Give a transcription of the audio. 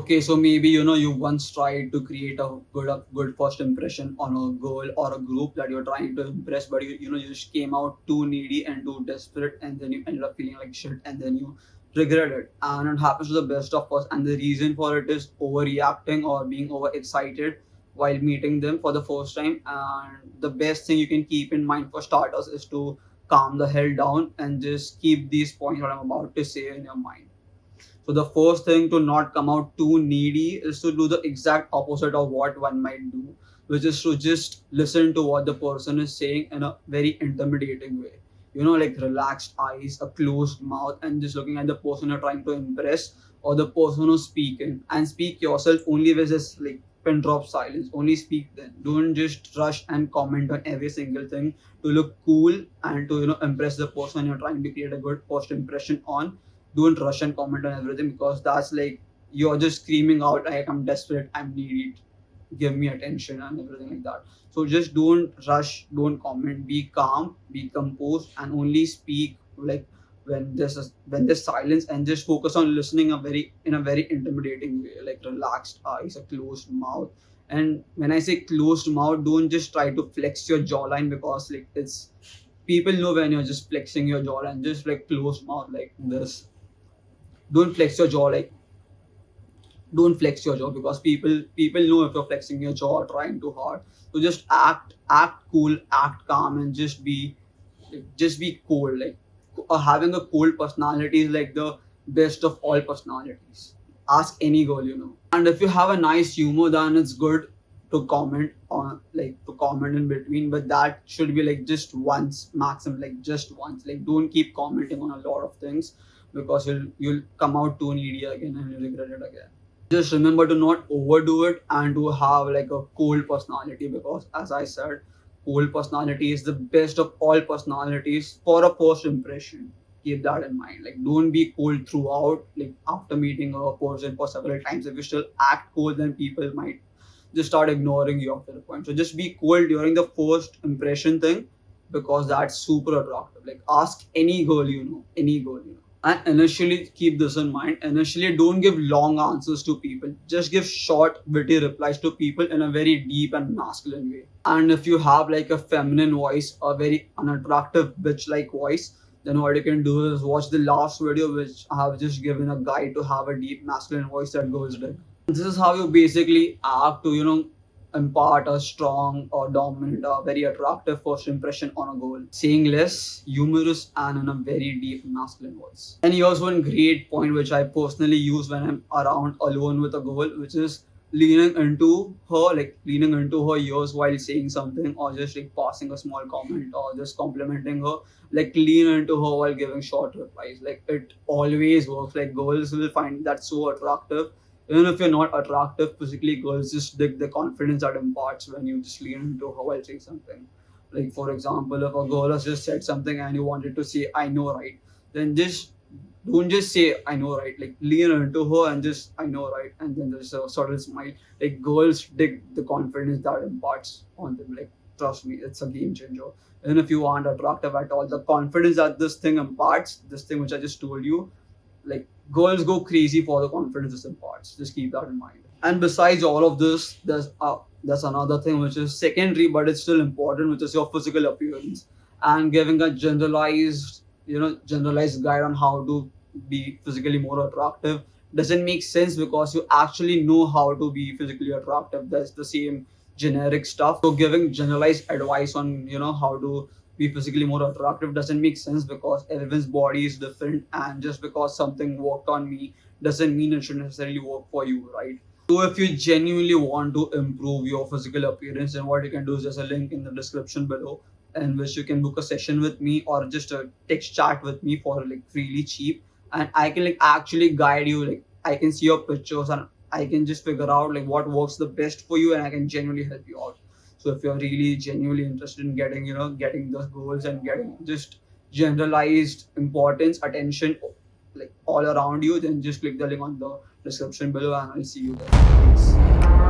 Okay, so maybe you once tried to create a good first impression on a girl or a group that you're trying to impress, but you just came out too needy and too desperate, and then you ended up feeling like shit, and then you regret it. And it happens to the best of us, and the reason for it is overreacting or being overexcited while meeting them for the first time. And the best thing you can keep in mind for starters is to calm the hell down and just keep these points that I'm about to say in your mind. So the first thing to not come out too needy is to do the exact opposite of what one might do, which is to just listen to what the person is saying in a very intimidating way. Like relaxed eyes, a closed mouth, and just looking at the person you're trying to impress or the person who's speaking. And speak yourself only with this like pin drop silence. Only speak then. Don't just rush and comment on every single thing to look cool and to impress the person you're trying to create a good first impression on. Don't rush and comment on everything, because that's like you're just screaming out like I'm desperate, I'm needy, give me attention and everything like that. So just don't rush, don't comment, be calm, be composed, and only speak like when there's silence, and just focus on listening in a very intimidating way, like relaxed eyes, a closed mouth. And when I say closed mouth, don't just try to flex your jawline, because like it's people know when you're just flexing your jawline. Just like closed mouth like this. Don't flex your jaw like don't flex your jaw, because people know if you're flexing your jaw or trying too hard. So just act cool, act calm, and just be cold. Like having a cold personality is like the best of all personalities. Ask any girl. And if you have a nice humor, then it's good to comment in between, but that should be like just once maximum, like just once. Like don't keep commenting on a lot of things, because you'll come out too needy again and you'll regret it again. Just remember to not overdo it and to have like a cold personality, because as I said, cold personality is the best of all personalities for a first impression. Keep that in mind. Like don't be cold throughout. Like after meeting a person for several times, if you still act cold, then people might just start ignoring you after a point. So just be cold during the first impression thing, because that's super attractive. Like ask any girl any girl. And initially, keep this in mind. Initially, don't give long answers to people. Just give short, witty replies to people in a very deep and masculine way. And if you have like a feminine voice, a very unattractive bitch-like voice, then what you can do is watch the last video, which I have just given a guide to have a deep masculine voice that goes deep. This is how you basically act to impart a strong or dominant or very attractive first impression on a girl, saying less, humorous, and in a very deep masculine voice. And here's one great point which I personally use when I'm around alone with a girl, which is leaning into her ears while saying something, or just like passing a small comment, or just complimenting her. Like lean into her while giving short replies. Like it always works. Like girls will find that so attractive. Even if you're not attractive physically, girls just dig the confidence that imparts when you just lean into her while saying something. Like for example, if a girl has just said something and you wanted to say "I know, right," then just don't just say "I know, right." Like lean into her and just "I know, right," and then there's a sort of smile. Like girls dig the confidence that imparts on them. Like trust me, it's a game changer. Even if you aren't attractive at all, the confidence that this thing imparts, this thing which I just told you, like girls go crazy for the confidence this imparts. Just keep that in mind. And besides all of this, there's another thing which is secondary, but it's still important, which is your physical appearance. And giving a generalized guide on how to be physically more attractive doesn't make sense, because you actually know how to be physically attractive. That's the same generic stuff. So giving generalized advice on how to be physically more attractive doesn't make sense, because everyone's body is different, and just because something worked on me doesn't mean it should necessarily work for you, right? So if you genuinely want to improve your physical appearance, then what you can do is there's a link in the description below, in which you can book a session with me or just a text chat with me for like really cheap, and I can like actually guide you. Like I can see your pictures and I can just figure out like what works the best for you, and I can genuinely help you out. So if you're really genuinely interested in getting those goals and getting just generalized importance, attention, like all around you, then just click the link on the description below, and I'll see you there. Peace.